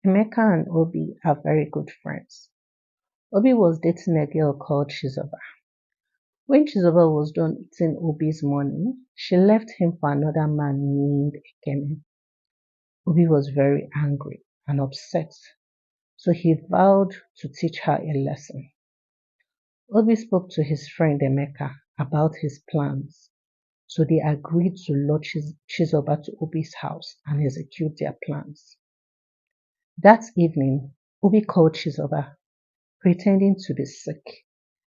Emeka and Obi are very good friends. Obi was dating a girl called Chizoba. When Chizoba was done eating Obi's money, she left him for another man named Ekene. Obi was very angry and upset, so he vowed to teach her a lesson. Obi spoke to his friend Emeka about his plans, so they agreed to lure Chizoba to Obi's house and execute their plans. That evening, Obi called Chizoba, pretending to be sick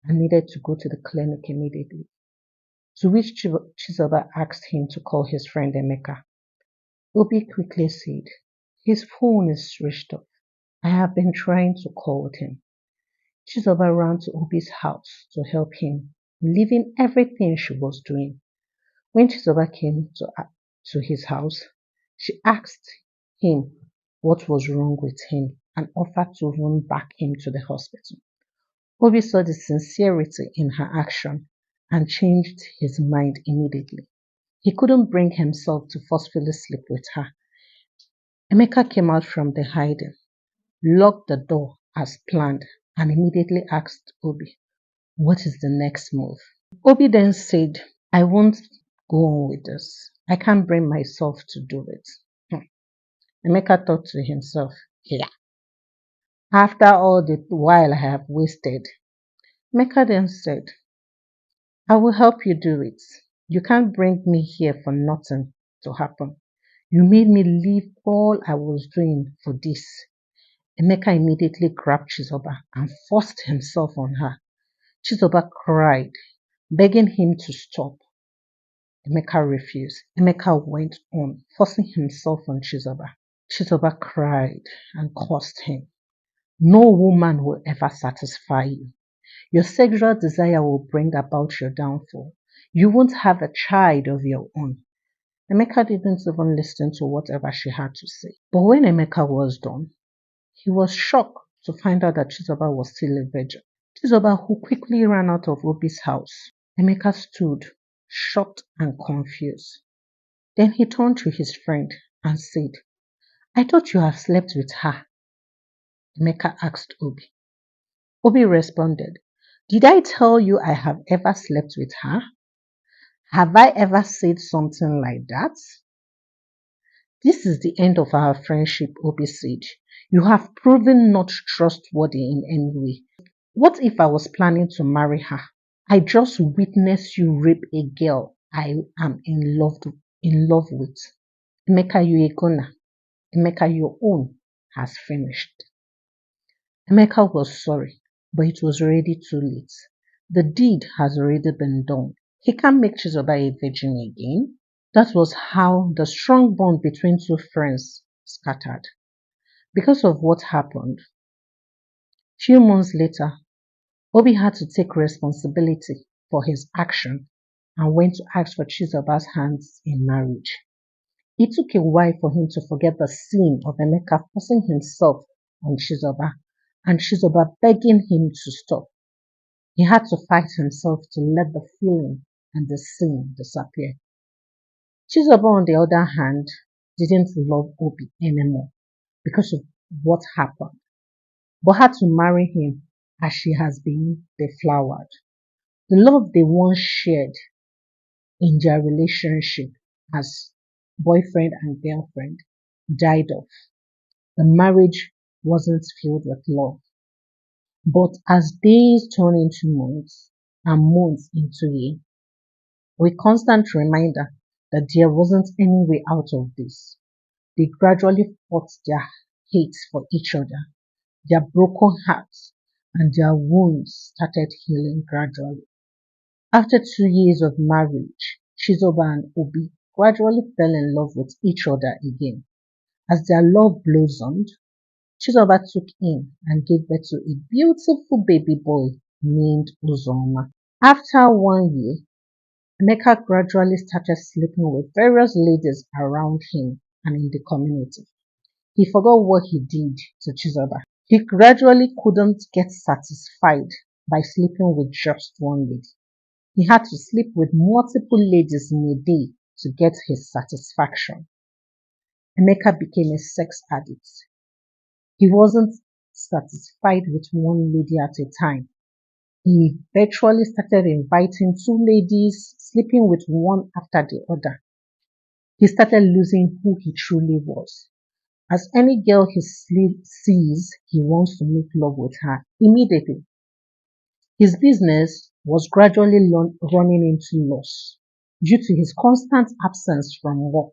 and needed to go to the clinic immediately, to which Chizoba asked him to call his friend Emeka. Obi quickly said, "His phone is switched off. I have been trying to call him." Chizoba ran to Obi's house to help him, leaving everything she was doing. When Chizoba came to his house, she asked him what was wrong with him and offered to run back him to the hospital. Obi saw the sincerity in her action and changed his mind immediately. He couldn't bring himself to forcefully sleep with her. Emeka came out from the hiding, locked the door as planned, and immediately asked Obi, "What is the next move?" Obi then said, "I won't go on with this. I can't bring myself to do it." Emeka thought to himself, "Yeah, after all the while I have wasted." Emeka then said, "I will help you do it. You can't bring me here for nothing to happen. You made me leave all I was doing for this." Emeka immediately grabbed Chizoba and forced himself on her. Chizoba cried, begging him to stop. Emeka refused. Emeka went on, forcing himself on Chizoba. Chizoba cried and cursed him. "No woman will ever satisfy you. Your sexual desire will bring about your downfall. You won't have a child of your own." Emeka didn't even listen to whatever she had to say. But when Emeka was done, he was shocked to find out that Chizoba was still a virgin. Chizoba, who quickly ran out of Obi's house. Emeka stood, shocked and confused. Then he turned to his friend and said, "I thought you have slept with her." Emeka asked Obi. Obi responded, "Did I tell you I have ever slept with her? Have I ever said something like that?" "This is the end of our friendship," Obi said. "You have proven not trustworthy in any way. What if I was planning to marry her? I just witnessed you rape a girl I am in love with. Emeka, you a goner. Emeka, your own has finished." Emeka was sorry, but it was already too late. The deed has already been done. He can't make Chizoba a virgin again. That was how the strong bond between two friends scattered. Because of what happened, few months later, Obi had to take responsibility for his action and went to ask for Chizoba's hands in marriage. It took a while for him to forget the scene of Emeka forcing himself on Chizoba and Chizoba begging him to stop. He had to fight himself to let the feeling and the scene disappear. Chizoba, on the other hand, didn't love Obi anymore because of what happened, but had to marry him as she has been deflowered. The love they once shared in their relationship as boyfriend and girlfriend died off. The marriage wasn't filled with love. But as days turned into months and months into years, with constant reminder that there wasn't any way out of this, they gradually fought their hate for each other. Their broken hearts and their wounds started healing gradually. After 2 years of marriage, Chizoba and Obi gradually fell in love with each other again. As their love blossomed, Chizoba took in and gave birth to a beautiful baby boy named Uzoma. After 1 year, Emeka gradually started sleeping with various ladies around him and in the community. He forgot what he did to Chizoba. He gradually couldn't get satisfied by sleeping with just one lady. He had to sleep with multiple ladies in a day to get his satisfaction. Emeka became a sex addict. He wasn't satisfied with one lady at a time. He eventually started inviting two ladies, sleeping with one after the other. He started losing who he truly was. As any girl sees, he wants to make love with her immediately. His business was gradually running into loss due to his constant absence from work.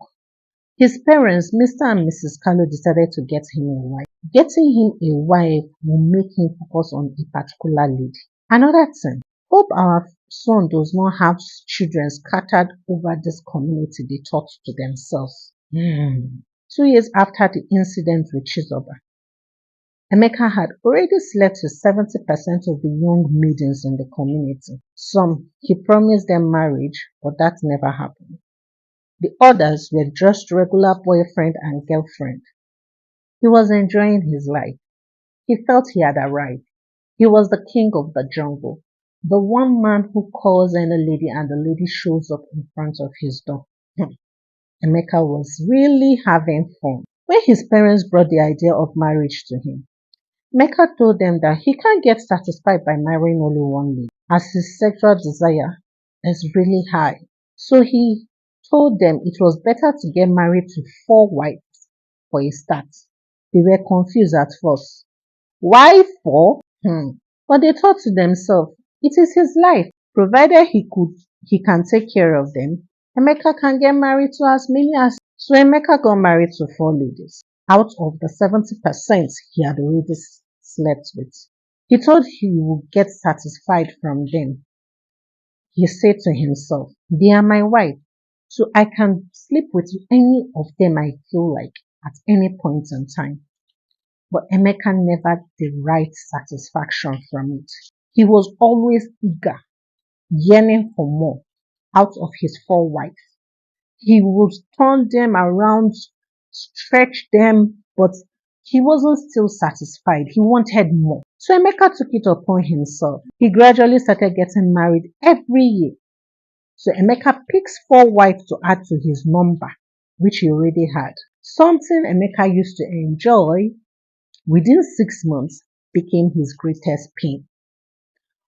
His parents, Mr. and Mrs. Carlo, decided to get him a wife. Getting him a wife will make him focus on a particular lady. Another thing, hope our son does not have children scattered over this community, they thought to themselves. 2 years after the incident with Chizoba, Emeka had already slept with 70% of the young maidens in the community. Some, he promised them marriage, but that never happened. The others were just regular boyfriend and girlfriend. He was enjoying his life. He felt he had arrived. He was the king of the jungle. The one man who calls any lady and the lady shows up in front of his door. Emeka was really having fun. When his parents brought the idea of marriage to him, Emeka told them that he can't get satisfied by marrying only one lady, as his sexual desire is really high. So he told them it was better to get married to 4 wives for a start. They were confused at first. Why 4? But they thought to themselves, it is his life. Provided he can take care of them, Emeka can get married to as many as. So Emeka got married to 4 ladies out of the 70% he had already slept with. He thought he would get satisfied from them. He said to himself, they are my wife, so I can sleep with any of them I feel like at any point in time. But Emeka never derived satisfaction from it. He was always eager, yearning for more out of his 4 wives. He would turn them around, stretch them, but he wasn't still satisfied. He wanted more. So Emeka took it upon himself. He gradually started getting married every year. So Emeka picks 4 wives to add to his number, which he already had. Something Emeka used to enjoy within 6 months became his greatest pain.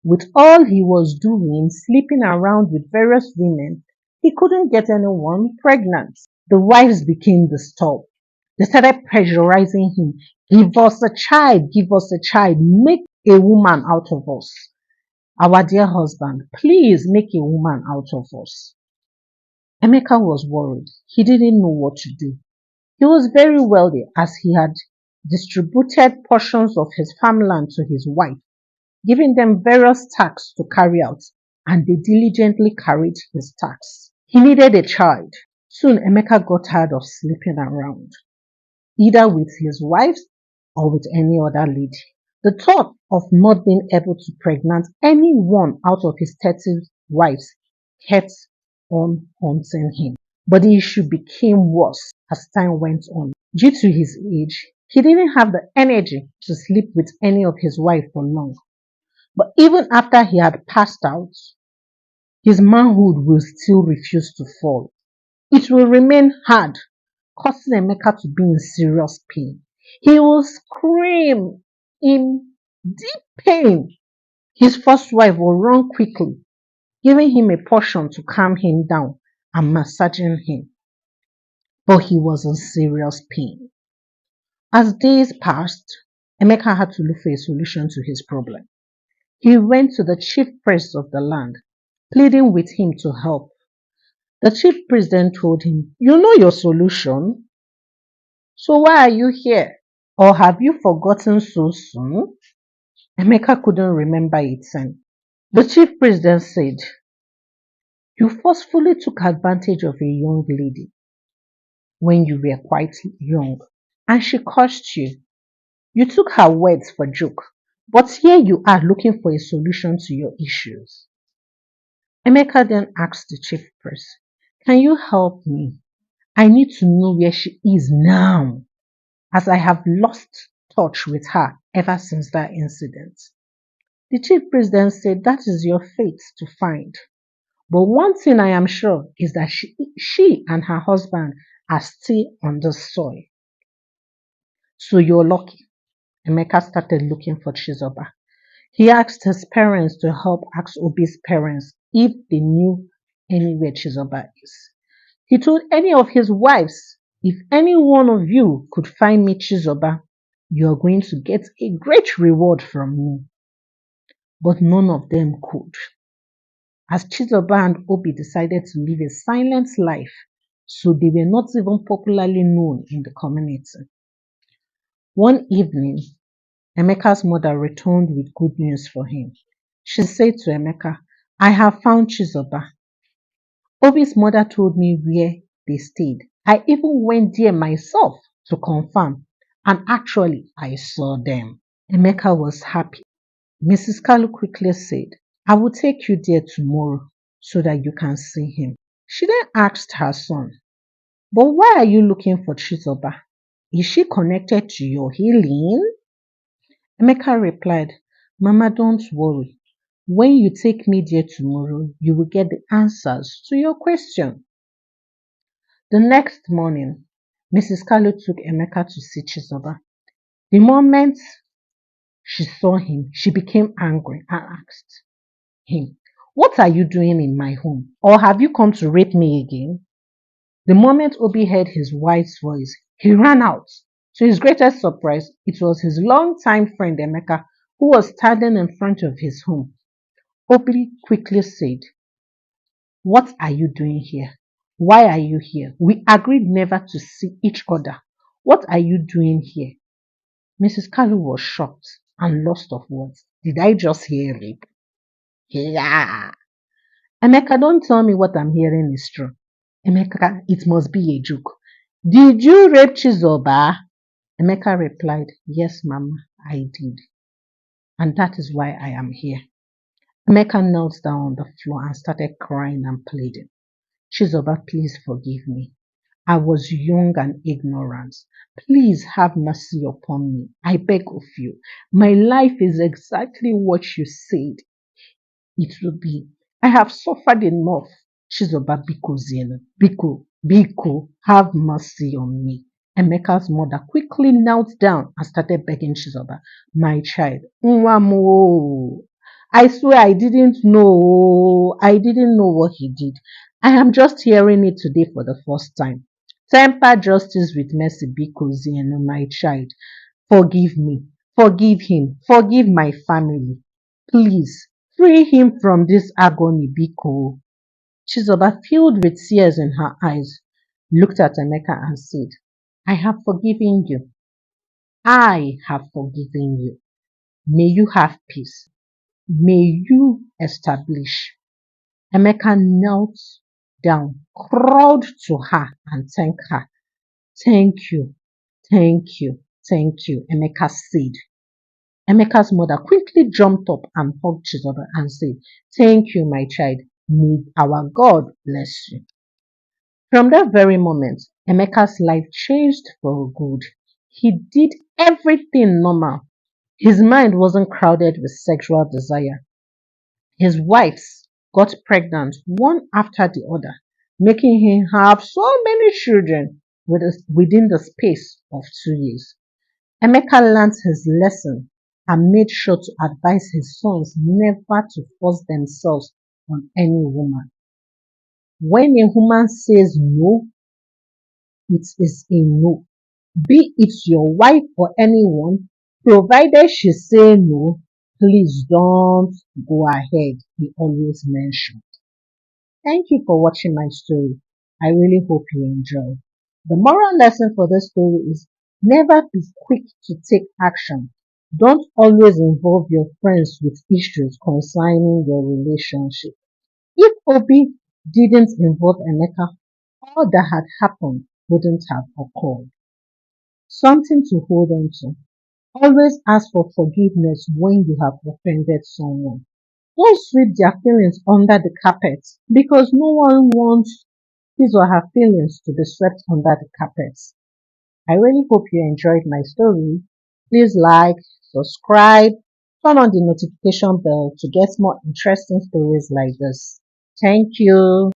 With all he was doing, sleeping around with various women, he couldn't get anyone pregnant. The wives became disturbed. They started pressurizing him. Give us a child, give us a child, make a woman out of us. Our dear husband, please make a woman out of us. Emeka was worried. He didn't know what to do. He was very wealthy as he had distributed portions of his farmland to his wife, giving them various tasks to carry out, and they diligently carried his tasks. He needed a child. Soon Emeka got tired of sleeping around, either with his wives or with any other lady. The thought of not being able to pregnant any one out of his 30 wives kept on haunting him. But the issue became worse as time went on. Due to his age, he didn't have the energy to sleep with any of his wives for long. But even after he had passed out, his manhood will still refuse to fall. It will remain hard, causing Emeka to be in serious pain. He will scream in deep pain. His first wife will run quickly, giving him a portion to calm him down and massaging him. But he was in serious pain. As days passed, Emeka had to look for a solution to his problem. He went to the chief priest of the land, pleading with him to help. The chief priest then told him, you know your solution, so why are you here? Or have you forgotten so soon? Emeka couldn't remember it then. The chief priest then said, you forcefully took advantage of a young lady when you were quite young, and she cursed you. You took her words for joke, but here you are looking for a solution to your issues. Emeka then asked the chief priest, can you help me? I need to know where she is now, as I have lost touch with her ever since that incident. The chief priest then said, that is your fate to find. But one thing I am sure is that she and her husband are still on the soil. So you're lucky. Emeka started looking for Chizoba. He asked his parents to help ask Obi's parents if they knew anywhere Chizoba is. He told any of his wives, if any one of you could find me Chizoba, you are going to get a great reward from me. But none of them could, as Chizoba and Obi decided to live a silent life, so they were not even popularly known in the community. One evening, Emeka's mother returned with good news for him. She said to Emeka, I have found Chizoba. Obi's mother told me where they stayed. I even went there myself to confirm, and actually I saw them. Emeka was happy. Mrs. Kalu quickly said, I will take you there tomorrow so that you can see him. She then asked her son, but why are you looking for Chizoba? Is she connected to your healing? Emeka replied, Mama, don't worry. When you take me there tomorrow, you will get the answers to your question. The next morning, Mrs. Kalu took Emeka to see Chizoba. The moment she saw him, she became angry and asked him, what are you doing in my home? Or have you come to rape me again? The moment Obi heard his wife's voice, he ran out. To his greatest surprise, it was his longtime friend Emeka who was standing in front of his home. Obi quickly said, what are you doing here? Why are you here? We agreed never to see each other. What are you doing here? Mrs. Kalu was shocked and lost of words. Did I just hear rape? Yeah. Emeka, don't tell me what I'm hearing is true. Emeka, it must be a joke. Did you rape Chizoba? Emeka replied, yes, Mama, I did. And that is why I am here. Emeka knelt down on the floor and started crying and pleading. Chizoba, please forgive me. I was young and ignorant. Please have mercy upon me. I beg of you. My life is exactly what you said it will be. I have suffered enough. Chizoba Biko Zeno. Biko, have mercy on me. Emeka's mother quickly knelt down and started begging Chizoba, my child, Nwamo, I swear I didn't know. I didn't know what he did. I am just hearing it today for the first time. Temper justice with mercy, Biko Zeno, my child. Forgive me. Forgive him. Forgive my family. Please, free him from this agony, Biko. Chizoba, filled with tears in her eyes, looked at Emeka and said, I have forgiven you. I have forgiven you. May you have peace. May you establish. Emeka knelt down, crawled to her and thanked her. Thank you, thank you, thank you, Emeka said. Emeka's mother quickly jumped up and hugged Chizoba and said, thank you, my child. May our God bless you. From that very moment, Emeka's life changed for good. He did everything normal. His mind wasn't crowded with sexual desire. His wives got pregnant one after the other, making him have so many children within the space of 2 years. Emeka learned his lesson and made sure to advise his sons never to force themselves on any woman. When a woman says no, it is a no. Be it your wife or anyone, provided she say no, please don't go ahead, he always mentioned. Thank you for watching my story. I really hope you enjoyed. The moral lesson for this story is never be quick to take action. Don't always involve your friends with issues concerning your relationship. If Obi didn't involve Emeka, all that had happened wouldn't have occurred. Something to hold on to. Always ask for forgiveness when you have offended someone. Don't sweep their feelings under the carpet because no one wants his or her feelings to be swept under the carpet. I really hope you enjoyed my story. Please like, subscribe, turn on the notification bell to get more interesting stories like this. Thank you.